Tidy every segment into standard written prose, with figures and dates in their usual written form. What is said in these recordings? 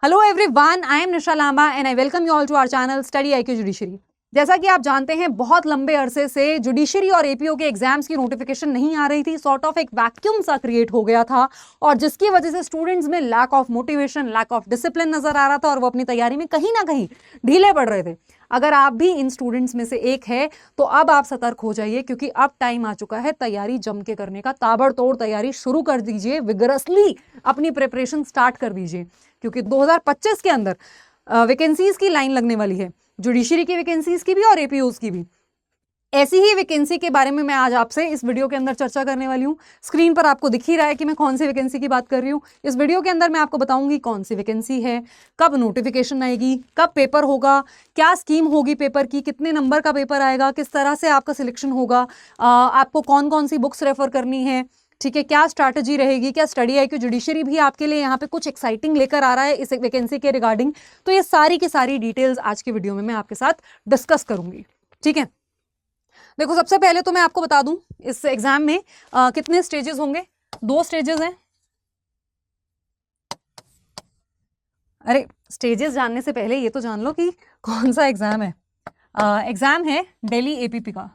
Hello everyone, I am Nisha Lamba and I welcome you all to our channel study IQ judiciary. जैसा कि आप जानते हैं, बहुत लंबे अरसे से जुडिशरी और एपीओ के एग्जाम्स की नोटिफिकेशन नहीं आ रही थी। सॉर्ट ऑफ एक वैक्यूम सा क्रिएट हो गया था और जिसकी वजह से स्टूडेंट्स में lack of motivation, lack of discipline नजर आ रहा था और वो अपनी तैयारी में कहीं ना कहीं ढीले पड़ रहे थे। अगर आप भी इन स्टूडेंट्स में से एक है तो अब आप सतर्क हो जाइए, क्योंकि अब टाइम आ चुका है तैयारी जम के करने का। ताबड़तोड़ तैयारी शुरू कर दीजिए, विगरसली अपनी प्रिपरेशन स्टार्ट कर दीजिए, क्योंकि 2025 के अंदर वैकेंसीज की लाइन लगने वाली है, जुडिशरी की वैकेंसीज की भी और एपीओज की भी। ऐसी ही वैकेंसी के बारे में मैं आज आपसे इस वीडियो के अंदर चर्चा करने वाली हूँ। स्क्रीन पर आपको दिख ही रहा है कि मैं कौन सी वैकेंसी की बात कर रही हूँ। इस वीडियो के अंदर मैं आपको बताऊंगी कौन सी वैकेंसी है, कब नोटिफिकेशन आएगी, कब पेपर होगा, क्या स्कीम होगी पेपर की, कितने नंबर का पेपर आएगा, किस तरह से आपका सिलेक्शन होगा, आपको कौन कौन सी बुक्स रेफर करनी है, ठीक है, क्या स्ट्रैटेजी रहेगी, क्या स्टडी आईक्यू जुडिशरी भी आपके लिए यहाँ पे कुछ एक्साइटिंग लेकर आ रहा है इस वैकेंसी के रिगार्डिंग। तो ये सारी की सारी डिटेल्स आज के वीडियो में मैं आपके साथ डिस्कस करूंगी। ठीक है, देखो सबसे पहले तो मैं आपको बता दूं इस एग्जाम में कितने स्टेजेस होंगे। 2 स्टेजेस हैं। अरे, स्टेजेस जानने से पहले ये तो जान लो कि कौन सा एग्जाम है। एग्जाम है दिल्ली एपीपी का,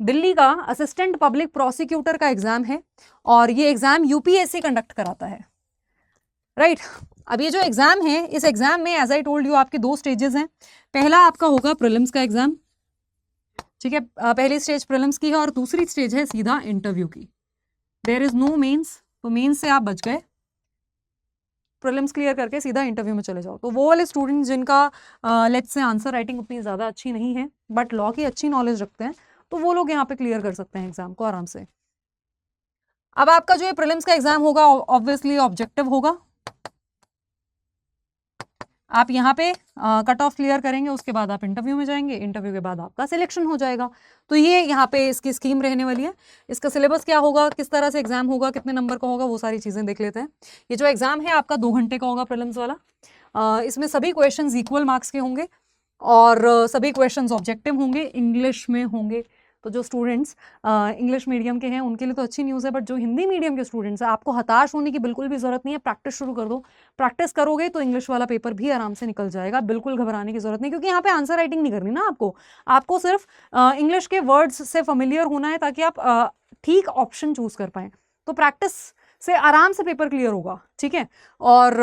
दिल्ली का असिस्टेंट पब्लिक प्रोसिक्यूटर का एग्जाम है और ये एग्जाम यूपीएससी कंडक्ट कराता है। राइट, अब ये जो एग्जाम है, इस एग्जाम में एज आई टोल्ड यू आपके 2 स्टेजेस हैं। पहला आपका होगा प्रीलिम्स का एग्जाम, ठीक है, पहली स्टेज प्रीलिम्स की है और दूसरी स्टेज है सीधा इंटरव्यू की। देयर इज नो मेंस, तो मेंस से आप बच गए, प्रीलिम्स क्लियर करके सीधा इंटरव्यू में चले जाओ। तो वो वाले स्टूडेंट्स जिनका लेट्स से आंसर राइटिंग उतनी ज़्यादा अच्छी नहीं है बट लॉ की अच्छी नॉलेज रखते हैं, तो वो लोग यहाँ पे क्लियर कर सकते हैं एग्जाम को आराम से। अब आपका जो ये प्रीलिम्स का एग्जाम होगा ऑब्वियसली ऑब्जेक्टिव होगा। आप यहाँ पे कट ऑफ क्लियर करेंगे, उसके बाद आप इंटरव्यू में जाएंगे, इंटरव्यू के बाद आपका सिलेक्शन हो जाएगा। तो ये यहाँ पे इसकी स्कीम रहने वाली है। इसका सिलेबस क्या होगा, किस तरह से एग्जाम होगा, कितने नंबर का होगा, वो सारी चीज़ें देख लेते हैं। ये जो एग्जाम है आपका 2 घंटे का होगा प्रीलिम्स वाला। इसमें सभी क्वेश्चंस इक्वल मार्क्स के होंगे और सभी क्वेश्चंस ऑब्जेक्टिव होंगे, इंग्लिश में होंगे। तो जो स्टूडेंट्स इंग्लिश मीडियम के हैं उनके लिए तो अच्छी न्यूज़ है, बट जो हिंदी मीडियम के स्टूडेंट्स हैं, आपको हताश होने की बिल्कुल भी ज़रूरत नहीं है। प्रैक्टिस शुरू कर दो, प्रैक्टिस करोगे तो इंग्लिश वाला पेपर भी आराम से निकल जाएगा। बिल्कुल घबराने की ज़रूरत नहीं, क्योंकि यहाँ पे आंसर राइटिंग नहीं करनी ना आपको सिर्फ इंग्लिश के वर्ड्स से फेमिलियर होना है ताकि आप ठीक ऑप्शन चूज कर पाएँ। तो प्रैक्टिस से आराम से पेपर क्लियर होगा। ठीक है, और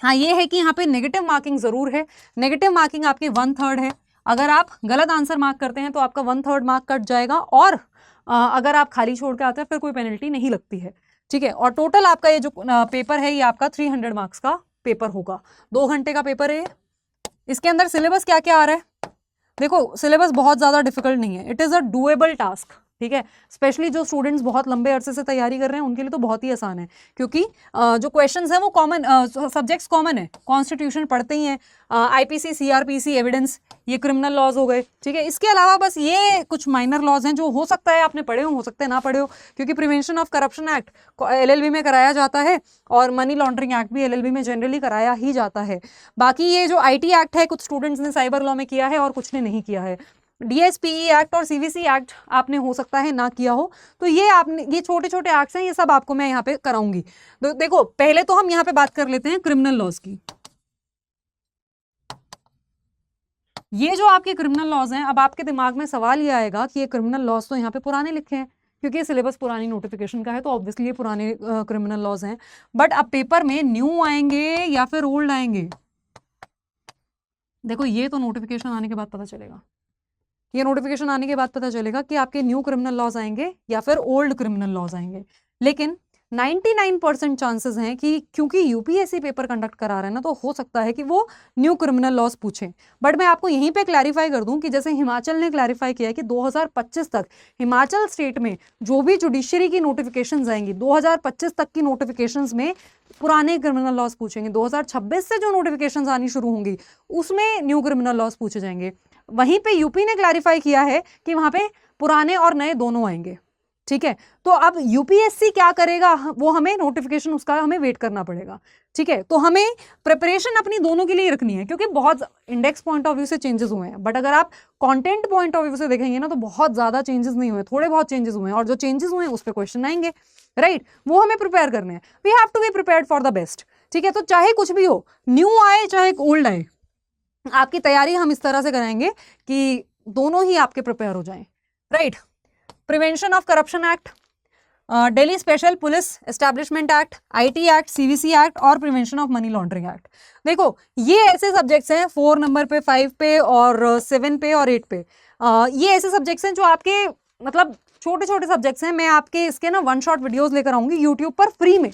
हाँ ये है कि यहाँ पे नेगेटिव मार्किंग ज़रूर है। नेगेटिव मार्किंग आपकी 1/3 है। अगर आप गलत आंसर मार्क करते हैं तो आपका 1/3 मार्क कट जाएगा और अगर आप खाली छोड़ के आते हैं फिर कोई पेनल्टी नहीं लगती है। ठीक है, और टोटल आपका ये जो पेपर है ये आपका 300 मार्क्स का पेपर होगा। 2 घंटे का पेपर है। इसके अंदर सिलेबस क्या क्या आ रहा है, देखो सिलेबस बहुत ज़्यादा डिफिकल्ट नहीं है, it is a doable task. ठीक है, स्पेशली जो स्टूडेंट्स बहुत लंबे अरसे से तैयारी कर रहे हैं उनके लिए तो बहुत ही आसान है, क्योंकि जो क्वेश्चंस हैं वो कॉमन, सब्जेक्ट्स कॉमन है, कॉन्स्टिट्यूशन पढ़ते ही हैं, आईपीसी, सीआरपीसी, एविडेंस, ये क्रिमिनल लॉज हो गए। ठीक है, इसके अलावा बस ये कुछ माइनर लॉज हैं जो हो सकता है आपने पढ़े हो सकता है ना पढ़े हो, क्योंकि prevention of corruption act LLB में कराया जाता है और मनी लॉन्ड्रिंग एक्ट भी एलएलबी में जनरली कराया ही जाता है। बाकी ये जो आईटी एक्ट है कुछ स्टूडेंट्स ने साइबर लॉ में किया है और कुछ ने नहीं किया है। डीएसपीई एक्ट और सीवीसी एक्ट आपने हो सकता है ना किया हो, तो ये छोटे छोटे एक्ट्स हैं, ये सब आपको मैं यहाँ पे कराऊंगी। तो देखो पहले तो हम यहाँ पे बात कर लेते हैं क्रिमिनल लॉज की। ये जो आपके क्रिमिनल लॉज हैं, अब आपके दिमाग में सवाल ये आएगा कि ये क्रिमिनल लॉज तो यहाँ पे पुराने लिखे हैं, क्योंकि ये सिलेबस पुरानी नोटिफिकेशन का है तो ऑब्वियसली ये पुराने क्रिमिनल लॉज हैं। बट अब पेपर में न्यू आएंगे या फिर ओल्ड आएंगे, देखो ये तो नोटिफिकेशन आने के बाद पता चलेगा। ये नोटिफिकेशन आने के बाद पता चलेगा कि आपके न्यू क्रिमिनल लॉज आएंगे या फिर ओल्ड क्रिमिनल लॉज आएंगे। लेकिन 99% चांसेस हैं कि क्योंकि यूपीएससी पेपर कंडक्ट करा रहे हैं ना, तो हो सकता है कि वो न्यू क्रिमिनल लॉज पूछें। बट मैं आपको यहीं पे क्लैरिफाई कर दूं कि जैसे हिमाचल ने क्लैरिफाई किया कि 2025 तक हिमाचल स्टेट में जो भी जुडिशरी की नोटिफिकेशंस आएंगी 2025 तक की नोटिफिकेशंस में पुराने क्रिमिनल लॉज पूछेंगे। 2026 से जो नोटिफिकेशंस आनी शुरू होंगी उसमें न्यू क्रिमिनल लॉज पूछे जाएंगे। वहीं पे यूपी ने क्लैरिफाई किया है कि वहां पे पुराने और नए दोनों आएंगे। ठीक है, तो अब यूपीएससी क्या करेगा वो हमें नोटिफिकेशन उसका हमें वेट करना पड़ेगा। ठीक है, तो हमें प्रिपरेशन अपनी दोनों के लिए रखनी है, क्योंकि बहुत इंडेक्स पॉइंट ऑफ व्यू से चेंजेस हुए हैं, बट अगर आप कंटेंट पॉइंट ऑफ व्यू से देखेंगे ना तो बहुत ज्यादा चेंजेस नहीं हुए, थोड़े बहुत चेंजेस हुए हैं और जो चेंजेस हुए हैं उस पर क्वेश्चन आएंगे। राइट, वो हमें प्रिपेयर करने हैं। We have to be prepared for the best. ठीक है, तो चाहे कुछ भी हो, न्यू आए चाहे ओल्ड आए, आपकी तैयारी हम इस तरह से कराएंगे कि दोनों ही आपके प्रिपेयर हो जाएं, right. Prevention of corruption act, Delhi special police establishment act, IT act, CVC act और prevention of money laundering act. देखो ये ऐसे सब्जेक्ट्स हैं 4 नंबर पे, 5 पे और 7 पे और 8 पे। ये ऐसे सब्जेक्ट्स हैं जो आपके मतलब छोटे छोटे सब्जेक्ट्स हैं। मैं आपके इसके ना 1 शॉट वीडियोस लेकर आऊंगी यूट्यूब पर फ्री में,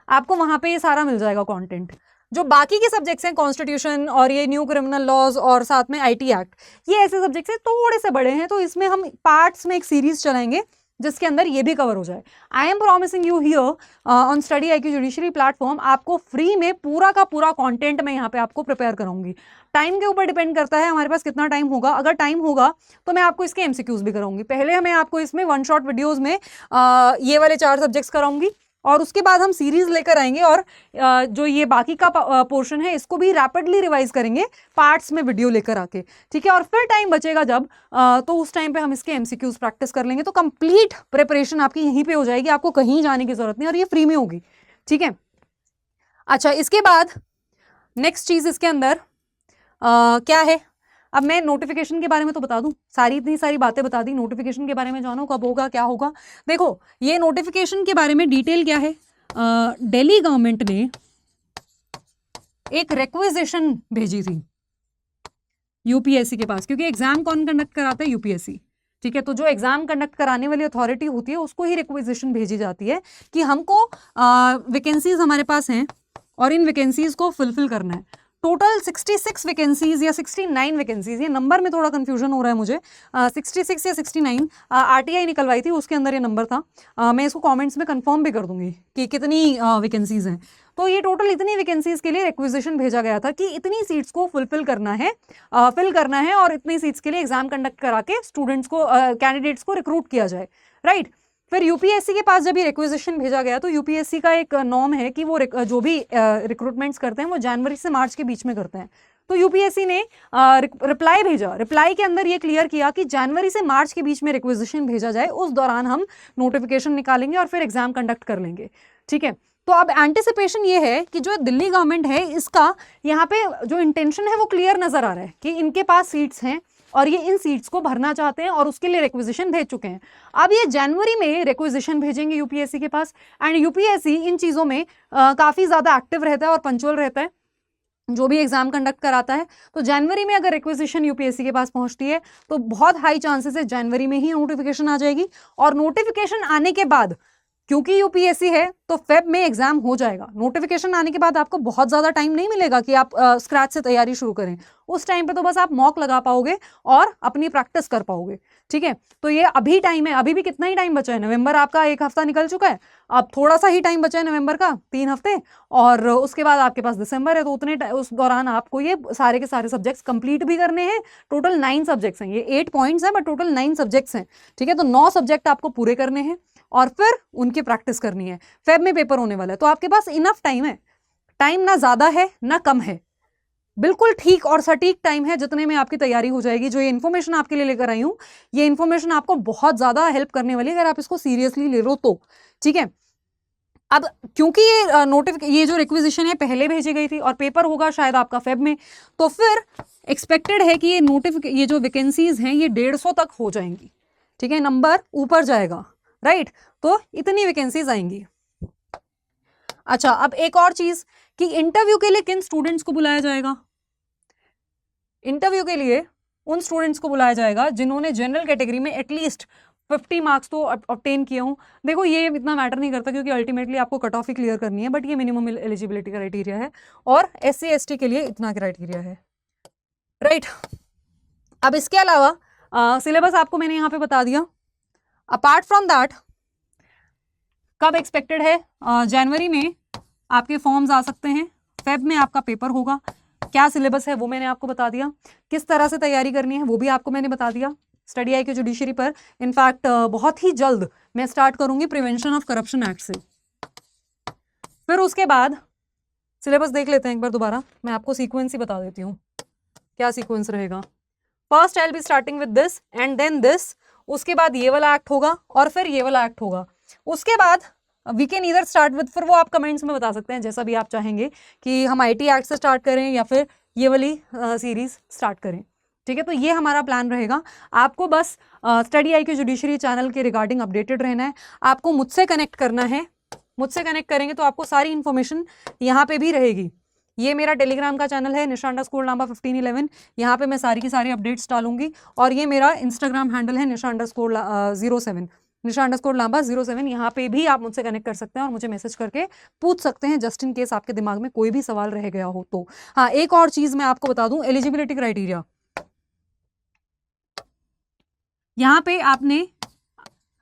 आपको वहां पे ये सारा मिल जाएगा कंटेंट। जो बाकी के सब्जेक्ट्स हैं कॉन्स्टिट्यूशन और ये न्यू क्रिमिनल लॉज और साथ में आईटी एक्ट, ये ऐसे सब्जेक्ट्स हैं थोड़े से बड़े हैं, तो इसमें हम पार्ट्स में एक सीरीज चलाएंगे जिसके अंदर ये भी कवर हो जाए। I am promising you here on study IQ judiciary platform, आपको फ्री में पूरा का पूरा कंटेंट मैं यहाँ पे आपको प्रिपेयर कराऊंगी। टाइम के ऊपर डिपेंड करता है हमारे पास कितना टाइम होगा। अगर टाइम होगा तो मैं आपको इसके MCQs भी कराऊंगी। पहले मैं आपको इसमें 1 शॉट वीडियोज में ये वाले 4 सब्जेक्ट्स कराऊंगी और उसके बाद हम सीरीज लेकर आएंगे और जो ये बाकी का पोर्शन है इसको भी रैपिडली रिवाइज करेंगे पार्ट्स में वीडियो लेकर आके, ठीक है। और फिर टाइम बचेगा जब तो उस टाइम पे हम इसके MCQs प्रैक्टिस कर लेंगे। तो कंप्लीट प्रिपरेशन आपकी यहीं पे हो जाएगी, आपको कहीं जाने की जरूरत नहीं और ये फ्री में होगी, ठीक है। अच्छा, इसके बाद नेक्स्ट चीज इसके अंदर क्या है, अब मैं नोटिफिकेशन के बारे में तो बता दूं, इतनी सारी बातें बता दी। नोटिफिकेशन के बारे में जानो कब होगा क्या होगा। देखो ये नोटिफिकेशन के बारे में डिटेल क्या है, दिल्ली गवर्नमेंट ने एक रिक्वेजिशन भेजी थी यूपीएससी के पास, क्योंकि एग्जाम कौन कंडक्ट कराता है, यूपीएससी, ठीक है। तो जो एग्जाम कंडक्ट कराने वाली अथॉरिटी होती है उसको ही रिक्वेजिशन भेजी जाती है कि हमको वैकेंसीज हमारे पास हैं और इन वैकेंसीज को फुलफिल करना है। टोटल 66 वैकेंसीज या 69 वैकेंसीज, ये नंबर में थोड़ा कंफ्यूजन हो रहा है मुझे, 66 या 69 आरटीआई निकलवाई थी उसके अंदर ये नंबर था। मैं इसको कमेंट्स में कंफर्म भी कर दूंगी कि कितनी वैकेंसीज हैं। तो ये टोटल इतनी वैकेंसीज के लिए रिक्वेजिशन भेजा गया था कि इतनी सीट्स को फुलफिल करना है, फिल करना है और इतनी सीट्स के लिए एग्जाम कंडक्ट करा के स्टूडेंट्स को कैंडिडेट्स को रिक्रूट किया जाए, राइट। फिर यूपीएससी के पास जब ये रिक्वेजिशन भेजा गया तो यूपीएससी का एक नॉर्म है कि वो जो भी रिक्रूटमेंट्स करते हैं वो जनवरी से मार्च के बीच में करते हैं। तो यूपीएससी ने रिप्लाई भेजा, रिप्लाई के अंदर ये क्लियर किया कि जनवरी से मार्च के बीच में रिक्वेजिशन भेजा जाए, उस दौरान हम नोटिफिकेशन निकालेंगे और फिर एग्जाम कंडक्ट कर लेंगे, ठीक है। तो अब एंटिसिपेशन ये है कि जो दिल्ली गवर्नमेंट है इसका यहाँ पे जो इंटेंशन है वो क्लियर नजर आ रहा है कि इनके पास सीट्स हैं और ये इन सीट्स को भरना चाहते हैं और उसके लिए रिक्वेजिशन भेज चुके हैं। अब ये जनवरी में रिक्वेजिशन भेजेंगे यूपीएससी के पास एंड यूपीएससी इन चीज़ों में काफ़ी ज़्यादा एक्टिव रहता है और पंचुअल रहता है जो भी एग्जाम कंडक्ट कराता है। तो जनवरी में अगर रिक्वेजिशन यूपीएससी के पास पहुंचती है तो बहुत हाई चांसेस है जनवरी में ही नोटिफिकेशन आ जाएगी और नोटिफिकेशन आने के बाद क्योंकि यूपीएससी है तो फेब में एग्जाम हो जाएगा। नोटिफिकेशन आने के बाद आपको बहुत ज़्यादा टाइम नहीं मिलेगा कि आप स्क्रैच से तैयारी शुरू करें। उस टाइम पे तो बस आप मॉक लगा पाओगे और अपनी प्रैक्टिस कर पाओगे, ठीक है। तो ये अभी टाइम है, अभी भी कितना ही टाइम बचा है, नवंबर आपका 1 हफ्ता निकल चुका है, अब थोड़ा सा ही टाइम बचा है नवंबर का 3 हफ्ते और उसके बाद आपके पास दिसंबर है। तो उस दौरान आपको ये सारे के सारे सब्जेक्ट्स कंप्लीट भी करने हैं। टोटल 9 सब्जेक्ट्स हैं, ये 8 पॉइंट्स हैं बट टोटल 9 सब्जेक्ट्स हैं, ठीक है। तो 9 सब्जेक्ट आपको पूरे करने हैं और फिर उनकी प्रैक्टिस करनी है। फेब में पेपर होने वाला है तो आपके पास इनफ टाइम है, टाइम ना ज़्यादा है ना कम है, बिल्कुल ठीक और सटीक टाइम है जितने में आपकी तैयारी हो जाएगी। जो ये इन्फॉर्मेशन आपके लिए लेकर आई हूँ ये इन्फॉर्मेशन आपको बहुत ज़्यादा हेल्प करने वाली है अगर आप इसको सीरियसली ले लो तो, ठीक है। अब क्योंकि ये जो रिक्वेजिशन है पहले भेजी गई थी और पेपर होगा शायद आपका फेब में, तो फिर एक्सपेक्टेड है कि ये जो वैकेंसीज हैं ये 150 तक हो जाएंगी, ठीक है। नंबर ऊपर जाएगा, राइट। तो इतनी वैकेंसीज आएंगी। अच्छा, अब एक और चीज कि इंटरव्यू के लिए किन स्टूडेंट्स को बुलाया जाएगा। इंटरव्यू के लिए उन स्टूडेंट्स को बुलाया जाएगा जिन्होंने जनरल कैटेगरी में एटलीस्ट 50 मार्क्स तो ऑब्टेन किए हों। देखो ये इतना मैटर नहीं करता क्योंकि अल्टीमेटली आपको कट ऑफ ही क्लियर करनी है, बट ये मिनिमम एलिजिबिलिटी क्राइटेरिया है और SC ST के लिए इतना क्राइटेरिया है, राइट। अब इसके अलावा सिलेबस आपको मैंने यहाँ पे बता दिया। अपार्ट फ्रॉम दैट कब एक्सपेक्टेड है, जनवरी में आपके फॉर्म्स आ सकते हैं, फेब में आपका पेपर होगा, क्या सिलेबस है वो मैंने आपको बता दिया, किस तरह से तैयारी करनी है वो भी आपको मैंने बता दिया स्टडी IQ जुडिशरी पर। इनफैक्ट बहुत ही जल्द मैं स्टार्ट करूंगी प्रिवेंशन ऑफ करप्शन एक्ट से। फिर उसके बाद सिलेबस देख लेते हैं एक बार दोबारा, मैं आपको सीक्वेंस ही बता देती हूँ क्या सीक्वेंस रहेगा। First I will be starting with this and then this, उसके बाद ये वाला एक्ट होगा और फिर ये वाला एक्ट होगा। उसके बाद we can either start with, फिर वो आप कमेंट्स में बता सकते हैं जैसा भी आप चाहेंगे कि हम IT एक्ट से स्टार्ट करें या फिर ये वाली सीरीज स्टार्ट करें, ठीक है। तो ये हमारा प्लान रहेगा। आपको बस स्टडी IQ जुडिशरी चैनल के रिगार्डिंग अपडेटेड रहना है, आपको मुझसे कनेक्ट करना है। मुझसे कनेक्ट करेंगे तो आपको सारी इन्फॉर्मेशन यहाँ पे भी रहेगी। ये मेरा टेलीग्राम का चैनल है nisha_lamba1511, यहाँ पे मैं सारी की सारी अपडेट्स डालूंगी। और ये मेरा इंस्टाग्राम हैंडल है nisha_07 nisha_lamba07, यहाँ पे भी आप मुझसे कनेक्ट कर सकते हैं और मुझे मैसेज करके पूछ सकते हैं जस्ट इन केस आपके दिमाग में कोई भी सवाल रह गया हो तो। हाँ, एक और चीज मैं आपको बता दूं, एलिजिबिलिटी क्राइटेरिया। यहाँ पे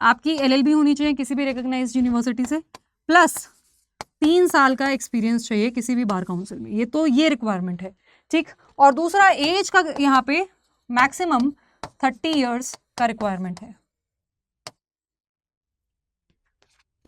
आपकी LLB होनी चाहिए किसी भी रिकॉग्नाइज्ड यूनिवर्सिटी से, प्लस 3 साल का एक्सपीरियंस चाहिए किसी भी बार काउंसिल में, ये रिक्वायरमेंट है, ठीक। और दूसरा एज का यहाँ पे मैक्सिमम 30 इयर्स का रिक्वायरमेंट है।